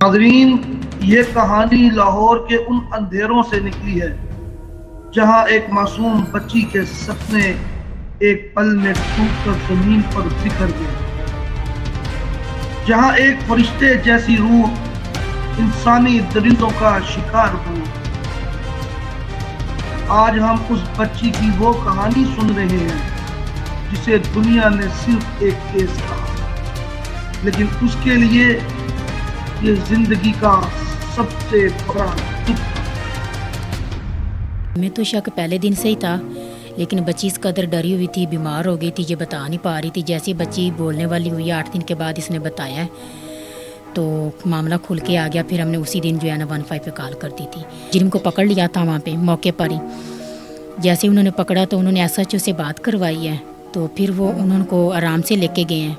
नाज़रीन, ये कहानी लाहौर के उन अंधेरों से निकली है जहां एक मासूम बच्ची के सपने एक पल में टूटकर जमीन पर बिखर गए, जहां एक फरिश्ते जैसी रूह इंसानी दरिंदों का शिकार बनी। आज हम उस बच्ची की वो कहानी सुन रहे हैं जिसे दुनिया ने सिर्फ एक केस कहा, लेकिन उसके लिए ये जिंदगी का सबसे बड़ा दुख था। मैं तो शक पहले दिन से ही था, लेकिन बच्ची इस कदर डरी हुई थी, बीमार हो गई थी, ये बता नहीं पा रही थी। जैसे बच्ची बोलने वाली हुई 8 दिन के बाद इसने बताया तो मामला खुल के आ गया। फिर हमने उसी दिन जो है ना 15 पे कॉल कर दी थी। जिनको पकड़ लिया था वहाँ पे मौके पर ही। जैसे उन्होंने पकड़ा तो उन्होंने SHO से बात करवाई है, तो फिर वो उनको आराम से लेके गए हैं।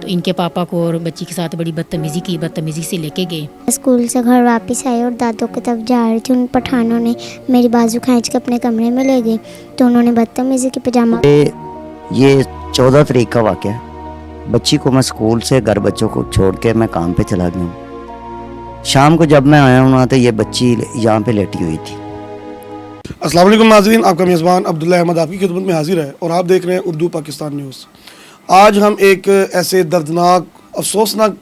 तो इनके पापा को और बच्ची के साथ बड़ी बदतमीज़ी से लेके गए। स्कूल से घर वापस आई और दादों की तरफ जा रही थी, उन पठानों ने मेरी बाजू खींच के अपने कमरे में ले गए। तो उन्होंने बदतमीज़ी की पजामा। ये 14 तारीख का वाक़या है। बच्ची को मैं स्कूल से घर बच्चों को छोड़ के मैं काम पे चला गया हूँ। शाम को जब मैं आया हूँ तो ये बच्ची यहाँ पे लेटी हुई थी। अस्सलाम वालेकुम नाज़रीन, आपका मेज़बान अब्दुल्ला अहमद आपकी खिदमत में हाजिर है और आप देख रहे हैं उर्दू पाकिस्तान न्यूज़। आज हम एक ऐसे दर्दनाक अफसोसनाक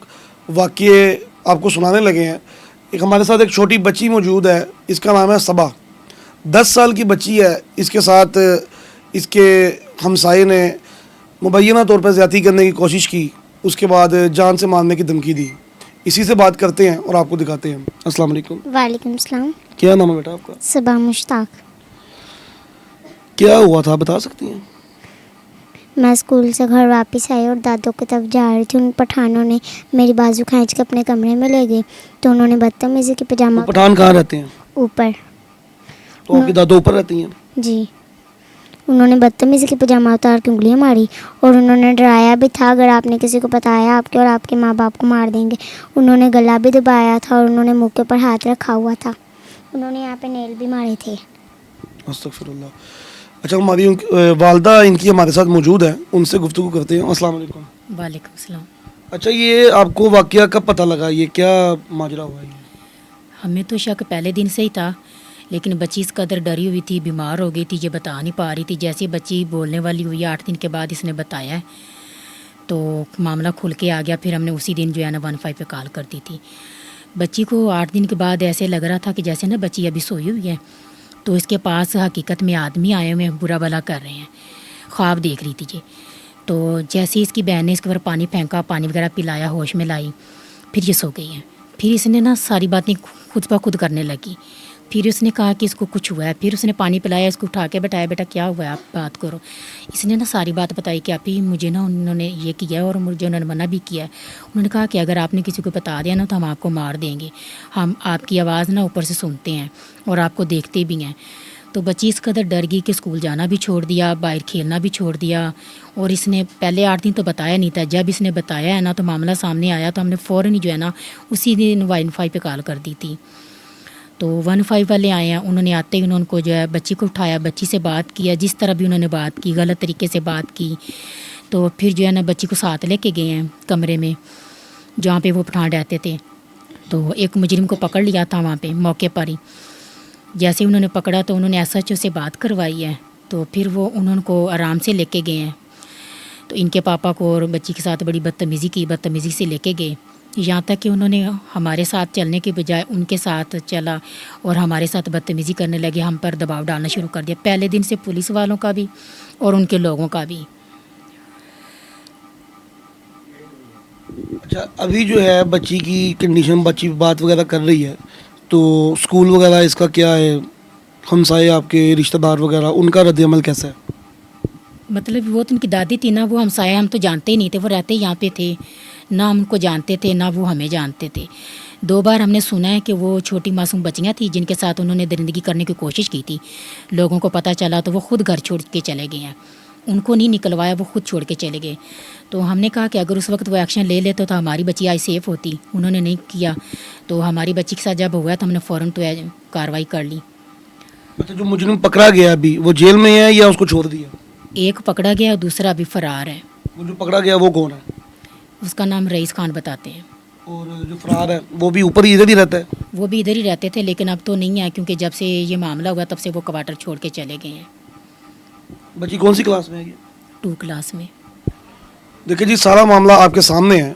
वाक़ये आपको सुनाने लगे हैं। एक हमारे साथ एक छोटी बच्ची मौजूद है, इसका नाम है सबा। 10 साल की बच्ची है। इसके साथ इसके हमसाये ने मुबैना तौर पर ज़्यादती करने की कोशिश की, उसके बाद जान से मारने की धमकी दी। इसी से बात करते हैं और आपको दिखाते हैं। अस्सलाम वालेकुम। वालेकुम सलाम। क्या नाम है बेटा आपका? सबा मुश्ताक। क्या हुआ था बता सकती हैं? मैं स्कूल से घर वापस आई और दादों की तरफ जा रही थी, उन पठानों ने मेरी बाजू खींच के अपने कमरे में ले गए। तो उन्होंने बदतमीज़ी की पजामा। तो पठान कहाँ रहते हैं? ऊपर। तो आपकी दादो ऊपर रहती हैं? जी। उन्होंने बदतमीज़ी की पजामा उतार के उंगलियां मारी और उन्होंने डराया भी था, अगर आपने किसी को बताया आपके और आपके माँ बाप को मार देंगे। उन्होंने गला भी दबाया था और उन्होंने मुँह के ऊपर हाथ रखा हुआ था। उन्होंने यहाँ पे नेल भी मारे थे। अस्तगफिरुल्लाह। अच्छा, हमारी वालदा इनकी हमारे साथ मौजूद है, उनसे गुफ्तगू करते हैं। अस्सलाम वालेकुम। वालेकुम सलाम। अच्छा, ये आपको वाक़या कब पता लगा? ये क्या माजरा हुआ है? हमें तो शक पहले दिन से ही था, लेकिन बच्ची इस कदर डरी हुई थी, बीमार हो गई थी, ये बता नहीं पा रही थी। जैसे बच्ची बोलने वाली हुई 8 दिन के बाद इसने बताया तो मामला खुल के आ गया। फिर हमने उसी दिन जो है ना 15 पे कॉल कर दी थी। बच्ची को 8 दिन के बाद ऐसे लग रहा था कि जैसे ना बच्ची अभी सोई हुई है, तो इसके पास हकीकत में आदमी आए हुए हैं, बुरा भला कर रहे हैं। ख्वाब देख रही थी ये। तो जैसे इसकी बहन ने इसके ऊपर पानी फेंका, पानी वगैरह पिलाया, होश में लाई, फिर ये सो गई है। फिर इसने ना सारी बातें खुद ब खुद करने लगी। फिर उसने कहा कि इसको कुछ हुआ है। फिर उसने पानी पिलाया, इसको उठा के बैठाया, बेटा क्या हुआ है आप बात करो। इसने ना सारी बात बताई कि आप ही मुझे ना उन्होंने ये किया और मुझे उन्होंने मना भी किया है। उन्होंने कहा कि अगर आपने किसी को बता दिया ना तो हम आपको मार देंगे। हम आपकी आवाज़ ना ऊपर से सुनते हैं और आपको देखते भी हैं। तो बच्ची इस कदर डर गई कि स्कूल जाना भी छोड़ दिया, बाहर खेलना भी छोड़ दिया। और इसने पहले 8 दिन तो बताया नहीं था। जब इसने बताया है ना तो मामला सामने आया, तो हमने फ़ौरन ही जो है ना उसी दिन 15 पे कॉल कर दी थी। तो 15 वाले आए हैं। उन्होंने आते ही उनको जो है बच्ची को उठाया, बच्ची से बात किया, जिस तरह भी उन्होंने बात की, गलत तरीके से बात की। तो फिर जो है ना बच्ची को साथ लेके गए हैं कमरे में जहाँ पे वो पठान रहते थे। तो एक मुजरिम को पकड़ लिया था वहाँ पे मौके पर ही। जैसे उन्होंने पकड़ा तो उन्होंने SHO से बात करवाई है, तो फिर वो उनको आराम से लेके गए हैं। तो इनके पापा को और बच्ची के साथ बड़ी बदतमीज़ी से लेके गए, यहाँ तक कि उन्होंने हमारे साथ चलने के बजाय उनके साथ चला और हमारे साथ बदतमीज़ी करने लगे। हम पर दबाव डालना शुरू कर दिया, पहले दिन से पुलिस वालों का भी और उनके लोगों का भी। अच्छा, अभी जो है बच्ची की कंडीशन, बच्ची बात वगैरह कर रही है, तो स्कूल वगैरह इसका क्या है? हमसाये आपके रिश्तेदार वगैरह उनका रद्द-ए-अमल कैसा है? मतलब वो तो उनकी दादी थी ना, वो हमसाये हम तो जानते ही नहीं थे। वो रहते यहाँ पे थे, ना हम उनको जानते थे ना वो हमें जानते थे। 2 बार हमने सुना है कि वो छोटी मासूम बच्चियाँ थी जिनके साथ उन्होंने दरिंदगी करने की कोशिश की थी। लोगों को पता चला तो वो खुद घर छोड़ के चले गए हैं। उनको नहीं निकलवाया, वो खुद छोड़ के चले गए। तो हमने कहा कि अगर उस वक्त वो एक्शन ले लेते तो हमारी बच्ची आज सेफ़ होती। उन्होंने नहीं किया, तो हमारी बच्ची के साथ जब हुआ तो हमने फ़ौरन तो कार्रवाई कर ली। अच्छा, जो मुजरिम पकड़ा गया अभी वो जेल में है या उसको छोड़ दिया? एक पकड़ा गया और दूसरा अभी फ़रार है। वो जो पकड़ा गया वो कौन है? उसका नाम रईस खान बताते हैं। और जो फरार है वो भी ऊपर ही इधर ही रहता है? वो भी इधर ही रहते थे, लेकिन अब तो नहीं है, क्योंकि जब से ये मामला हुआ तब से वो क्वार्टर छोड़ के चले गए हैं। बच्ची कौन सी क्लास में है ये? 2 क्लास में। देखिए जी, सारा मामला आपके सामने है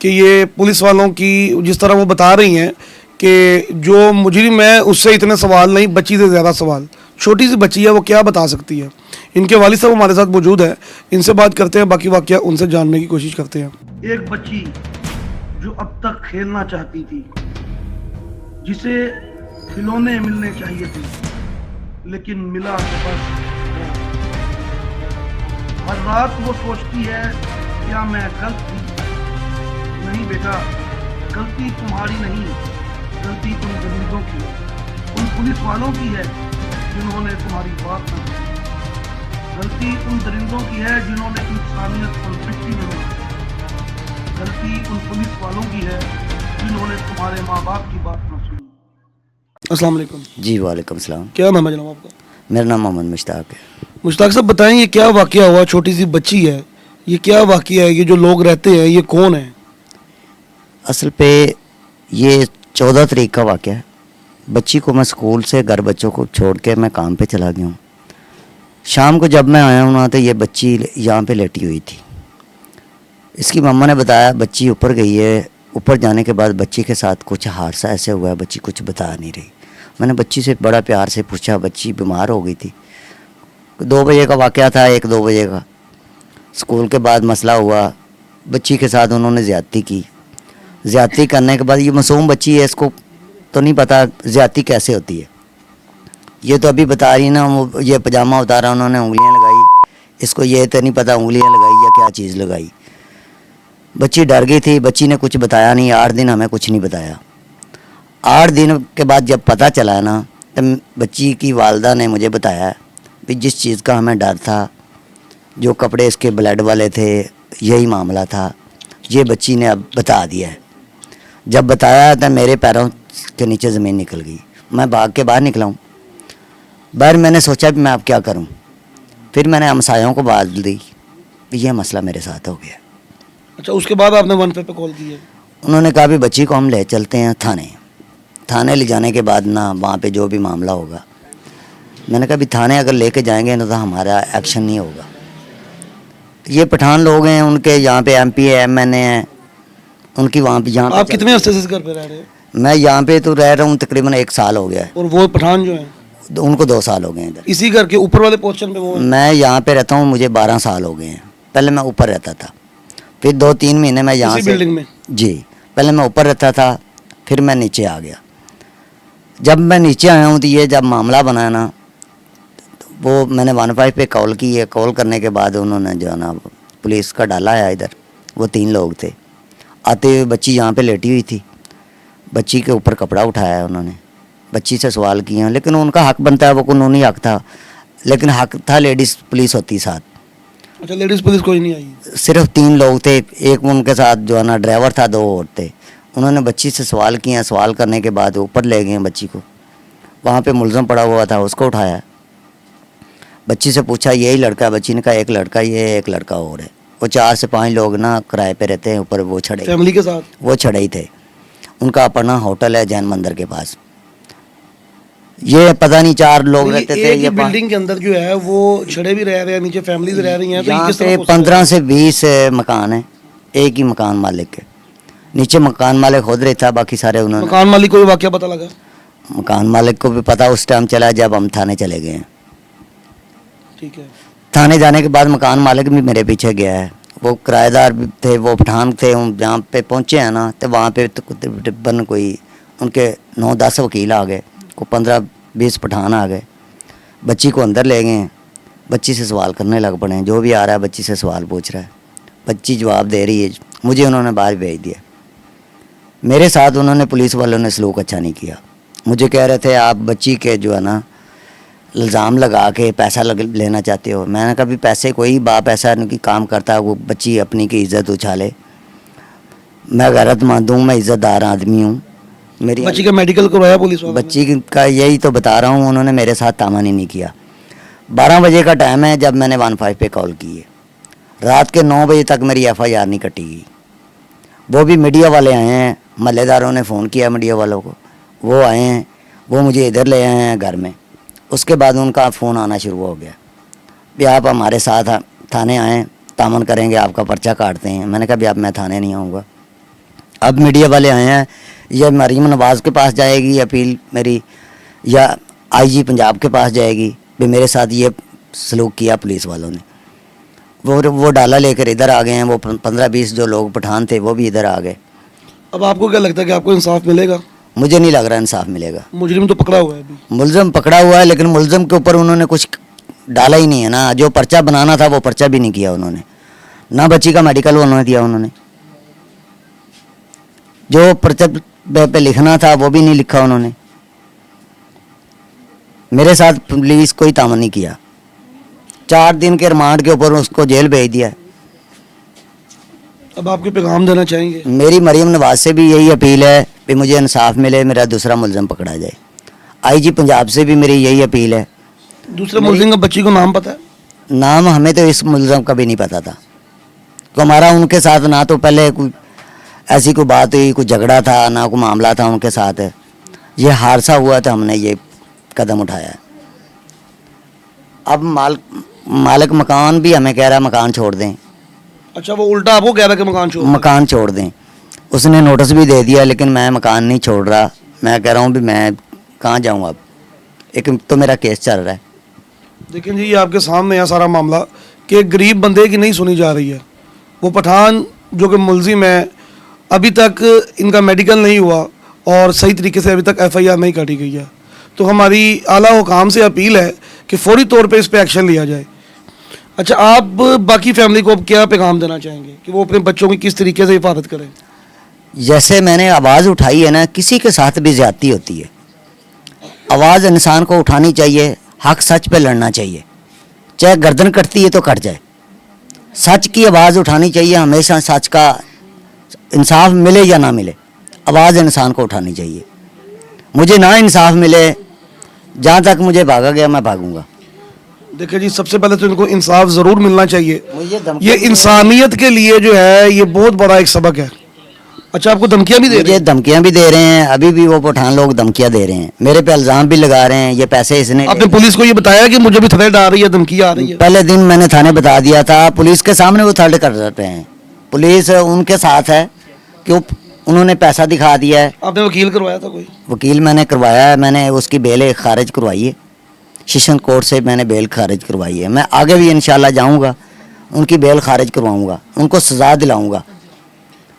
कि ये पुलिस वालों की जिस तरह वो बता रही हैं कि जो मुजरिम है उससे इतने सवाल नहीं, बच्ची से ज़्यादा सवाल। छोटी सी बच्ची है, वो क्या बता सकती है। इनके वालिद साहब हमारे साथ मौजूद है, इनसे बात करते हैं, बाकी वाकया उनसे जानने की कोशिश करते हैं। एक बच्ची जो अब तक खेलना चाहती थी, जिसे खिलौने मिलने चाहिए थे, लेकिन मिला तो बस हर रात वो सोचती है, क्या मैं गलत थी? नहीं बेटा, गलती तुम्हारी नहीं, गलती उन गरीबों की, उन पुलिस वालों की है जिन्होंने तुम्हारी बात न सुनी। गलती उन दरिंदों की है जिन्होंने इंसानियत को मिट्टी में मिलाया। गलती उन पुलिस वालों की है जिन्होंने तुम्हारे माँ बाप की बात न सुनी। अस्सलाम वालेकुम। जी वालेकुम सलाम। क्या नाम है जनाब आपका? मेरा नाम मोहम्मद मुश्ताक है। मुश्ताक साहब बताएं, ये क्या वाकया हुआ? छोटी सी बच्ची है, ये क्या वाकया है? ये जो लोग रहते हैं ये कौन है? असल पे ये 14 तारीख का वाकया है। बच्ची को मैं स्कूल से घर बच्चों को छोड़ के मैं काम पे चला गया हूँ। शाम को जब मैं आया हूँ ना, तो ये बच्ची यहाँ पे लेटी हुई थी। इसकी मम्मा ने बताया बच्ची ऊपर गई है। ऊपर जाने के बाद बच्ची के साथ कुछ हादसा ऐसे हुआ है, बच्ची कुछ बता नहीं रही। मैंने बच्ची से बड़ा प्यार से पूछा, बच्ची बीमार हो गई थी। 2 बजे का वाकया था, 1-2 बजे का। स्कूल के बाद मसला हुआ, बच्ची के साथ उन्होंने ज़्यादती की। ज़्यादती करने के बाद, ये मासूम बच्ची है, इसको तो नहीं पता ज़्यादती कैसे होती है। ये तो अभी बता रही ना, वो ये पजामा उतारा, उन्होंने उंगलियां लगाई, इसको ये तो नहीं पता उंगलियां लगाई या क्या चीज़ लगाई। बच्ची डर गई थी, बच्ची ने कुछ बताया नहीं। 8 दिन हमें कुछ नहीं बताया। 8 दिन के बाद जब पता चला ना, तब बच्ची की वालदा ने मुझे बताया कि जिस चीज़ का हमें डर था, जो कपड़े इसके ब्लड वाले थे, यही मामला था। ये बच्ची ने अब बता दिया है। जब बताया तो मेरे पैरों के नीचे ज़मीन निकल गई। मैं भाग के बाहर निकला हूँ। बाहर मैंने सोचा कि मैं अब क्या करूँ। फिर मैंने हमसायों को बात दी कि यह मसला मेरे साथ हो गया। अच्छा, उसके बाद आपने 15 पे कॉल की है? उन्होंने कहा भी बच्ची को हम ले चलते हैं थाने ले जाने के बाद ना, वहाँ पे जो भी मामला होगा। मैंने कहा भी थाने अगर लेके जाएंगे ना तो हमारा एक्शन नहीं होगा। ये पठान लोग हैं, उनके यहाँ पे MP है, MNA है, उनकी वहाँ पे यहाँ आप कितने अरसे से इस घर पे रह रहे हैं? मैं यहाँ पे तो रह रहा हूँ तकरीबन 1 साल हो गया है। और वो पठान जो है उनको 2 साल हो गए हैं इधर। इसी घर के ऊपर वाले पोर्शन पे वो है? मैं यहाँ पे रहता हूँ, मुझे 12 साल हो गए हैं। पहले मैं ऊपर रहता था, फिर 2-3 महीने मैं यहाँ इसी से बिल्डिंग में? जी, पहले मैं ऊपर रहता था, फिर मैं नीचे आ गया। जब मैं नीचे आया हूँ तो ये जब मामला बना ना, तो वो मैंने 15 पे कॉल की है। कॉल करने के बाद उन्होंने जो है ना पुलिस का डाला है इधर। वो 3 लोग थे। आते हुए बच्ची यहाँ पे लेटी हुई थी, बच्ची के ऊपर कपड़ा उठाया है उन्होंने, बच्ची से सवाल किए हैं। लेकिन उनका हक बनता है, वो कानूनी हक था, लेकिन हक था लेडीज़ पुलिस होती साथ। अच्छा, लेडीज़ पुलिस कोई नहीं आई? सिर्फ 3 लोग थे, एक उनके साथ जो है ना ड्राइवर था, 2 और थे। उन्होंने बच्ची से सवाल किए हैं। सवाल करने के बाद ऊपर ले गए बच्ची को। वहाँ पे मुलज़म पड़ा हुआ था, उसको उठाया। बच्ची से पूछा यही लड़का है? बच्ची ने कहा एक लड़का ये, एक लड़का और है। वो 4 से 5 लोग ना किराए पे रहते हैं ऊपर। वो छड़े फैमिली के साथ? वो छड़े ही थे। उनका अपना होटल है जैन मंदिर के पास। ये पता नहीं 4 लोग रहते थे। ये बिल्डिंग के अंदर जो है वो छड़े भी रह रहे हैं, नीचे फैमिलीज रह रही हैं, तो ये यहाँ किस पे तरह 15 से 20 मकान है, एक ही मकान मालिक है। नीचे मकान मालिक खुद रहता है, बाकी सारे उन्होंने। मकान मालिक को भी वाकया पता लगा? मकान मालिक को भी पता उस टाइम चला जब हम थाने चले गए हैं। ठीक है। थाने जाने के बाद मकान मालिक भी मेरे पीछे गया है। वो किराएदार भी थे, वो पठान थे। जहाँ पे पहुँचे हैं ना, तो वहाँ पे तकरीबन कोई उनके 9-10 वकील आ गए, को 15-20 पठान आ गए। बच्ची को अंदर ले गए। बच्ची से सवाल करने लग पड़े हैं। जो भी आ रहा है बच्ची से सवाल पूछ रहा है, बच्ची जवाब दे रही है। मुझे उन्होंने बाहर भेज दिया। मेरे साथ उन्होंने पुलिस वालों ने सलूक अच्छा नहीं किया। मुझे कह रहे थे आप बच्ची के जो है ना इल्ज़ाम लगा के पैसा लेना चाहते हो। मैंने कहा भी पैसे कोई बाप ऐसा नहीं कि काम करता है वो बच्ची अपनी की इज़्ज़त उछाले। मैं गैरतमंद हूँ, मैं इज़्ज़तदार आदमी हूँ। मेरी बच्ची का मेडिकल करवाया पुलिस वालों ने? बच्ची का यही तो बता रहा हूँ, उन्होंने मेरे साथ तामन ही नहीं किया। 12 बजे का टाइम है जब मैंने 15 पे कॉल की है। रात के 9 बजे तक मेरी FIR नहीं कटी गई। वो भी मीडिया वाले आए हैं, महल्लेदारों ने फ़ोन किया मीडिया वालों को, वो आए हैं, वो मुझे इधर ले आए हैं घर में। उसके बाद उनका फ़ोन आना शुरू हो गया भी आप हमारे साथ थाने आएँ, तामन करेंगे, आपका पर्चा काटते हैं। मैंने कहा भी अब मैं थाने नहीं आऊँगा। अब मीडिया वाले आए हैं, ये मरीम नवाज़ के पास जाएगी अपील मेरी, या आईजी पंजाब के पास जाएगी भी मेरे साथ ये सलूक किया पुलिस वालों ने। वो डाला लेकर इधर आ गए हैं। वो 15-20 जो लोग पठान थे वो भी इधर आ गए। अब आपको क्या लगता है कि आपको इंसाफ मिलेगा? मुझे नहीं लग रहा इंसाफ मिलेगा। मुजरिम तो पकड़ा हुआ है अभी। मुलजम पकड़ा हुआ है, लेकिन मुलजम के ऊपर उन्होंने कुछ डाला ही नहीं है ना। जो पर्चा बनाना था वो पर्चा भी नहीं किया उन्होंने, ना बच्ची का मेडिकल उन्होंने दिया। उन्होंने जो पर्चा पे लिखना था वो भी नहीं लिखा उन्होंने। मेरे साथ पुलिस कोई तामन नहीं किया। 4 दिन के रिमांड के ऊपर उसको जेल भेज दिया। अब आपके पैगाम देना चाहेंगे? मेरी मरीम नवाज से भी यही अपील है कि मुझे इंसाफ मिले, मेरा दूसरा मुलजम पकड़ा जाए। आईजी पंजाब से भी मेरी यही अपील है। दूसरे मुलजिम का बच्ची को नाम पता है? नाम हमें तो इस मुलजम का भी नहीं पता था, तो हमारा उनके साथ ना तो पहले कोई ऐसी कोई बात हुई, कोई झगड़ा था, ना कोई मामला था उनके साथ। ये हादसा हुआ तो हमने ये कदम उठाया। अब मालिक मकान भी हमें कह रहा है मकान छोड़ दें। अच्छा, वो उल्टा आपको कह रहा है कि मकान छोड़ दें। उसने नोटिस भी दे दिया, लेकिन मैं मकान नहीं छोड़ रहा। मैं कह रहा हूँ भी मैं कहाँ जाऊँ अब, एक तो मेरा केस चल रहा है। लेकिन जी ये आपके सामने है सारा मामला कि एक गरीब बंदे की नहीं सुनी जा रही है। वो पठान जो कि मुलजिम है, अभी तक इनका मेडिकल नहीं हुआ और सही तरीके से अभी तक FIR नहीं काटी गई है। तो हमारी आला हुकाम से अपील है कि फौरी तौर पे इस पे एक्शन लिया जाए। अच्छा, आप बाकी फैमिली को क्या पैगाम देना चाहेंगे कि वो अपने बच्चों की किस तरीके से हिफाजत करें? जैसे मैंने आवाज़ उठाई है ना, किसी के साथ भी ज्यादती होती है। आवाज़ इंसान को उठानी चाहिए, हक सच पे लड़ना चाहिए, चाहे गर्दन कटती है तो कट जाए। सच की आवाज़ उठानी चाहिए हमेशा। सच का इंसाफ मिले या ना मिले, आवाज़ इंसान को उठानी चाहिए। मुझे ना इंसाफ मिले, जहाँ तक मुझे भागा गया मैं भागूंगा। देखिए जी, सबसे पहले तो इनको इंसाफ ज़रूर मिलना चाहिए। मुझे ये इंसानियत के लिए जो है ये बहुत बड़ा एक सबक है। अच्छा, आपको धमकियां भी दे रहे हैं? धमकियां भी दे रहे हैं, अभी भी वो पठान लोग धमकियां दे रहे हैं, मेरे पे इल्ज़ाम भी लगा रहे हैं। ये पैसे इसने आपने पुलिस को ये बताया कि मुझे भी थ्रेट आ रही है, धमकी आ रही है? पहले दिन मैंने थाने बता दिया था, पुलिस के सामने वो थर्ड कर रहे हैं। पुलिस उनके साथ है कि उन्होंने पैसा दिखा दिया है। आपने वकील करवाया था कोई? वकील मैंने करवाया है, मैंने उसकी बेल खारिज करवाई है, सेशन कोर्ट से मैंने बेल खारिज करवाई है। मैं आगे भी इंशाल्लाह जाऊंगा, उनकी बेल खारिज करवाऊंगा, उनको सज़ा दिलाऊंगा।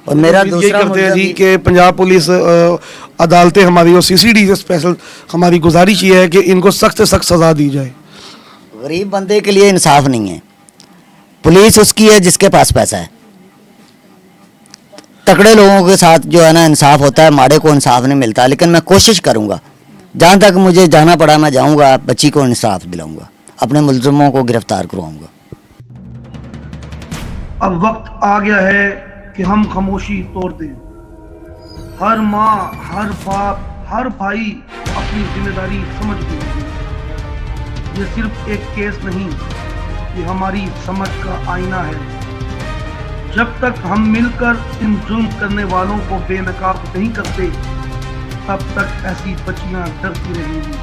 और मेरा दूसरा करते हैं जी कि पंजाब पुलिस अदालतें हमारी और CCD से स्पेशल हमारी गुजारिश ये है कि इनको सख्त से सख्त सज़ा दी जाए। गरीब बंदे के लिए इंसाफ नहीं है। पुलिस उसकी है जिसके पास पैसा है। तकड़े लोगों के साथ जो है ना इंसाफ होता है, माड़े को इंसाफ नहीं मिलता। लेकिन मैं कोशिश करूंगा, जहाँ तक मुझे जाना पड़ा मैं जाऊंगा, बच्ची को इंसाफ दिलाऊंगा, अपने मुलजिमों को गिरफ्तार करवाऊंगा। अब वक्त आ गया है कि हम खामोशी तोड़ दें। हर माँ, हर बाप, हर भाई अपनी जिम्मेदारी समझ गए। ये सिर्फ एक केस नहीं, ये हमारी समझ का आईना है। जब तक हम मिलकर इन जुल्म करने वालों को बेनकाब नहीं करते, तब तक ऐसी बच्चियां डरती रहेंगी।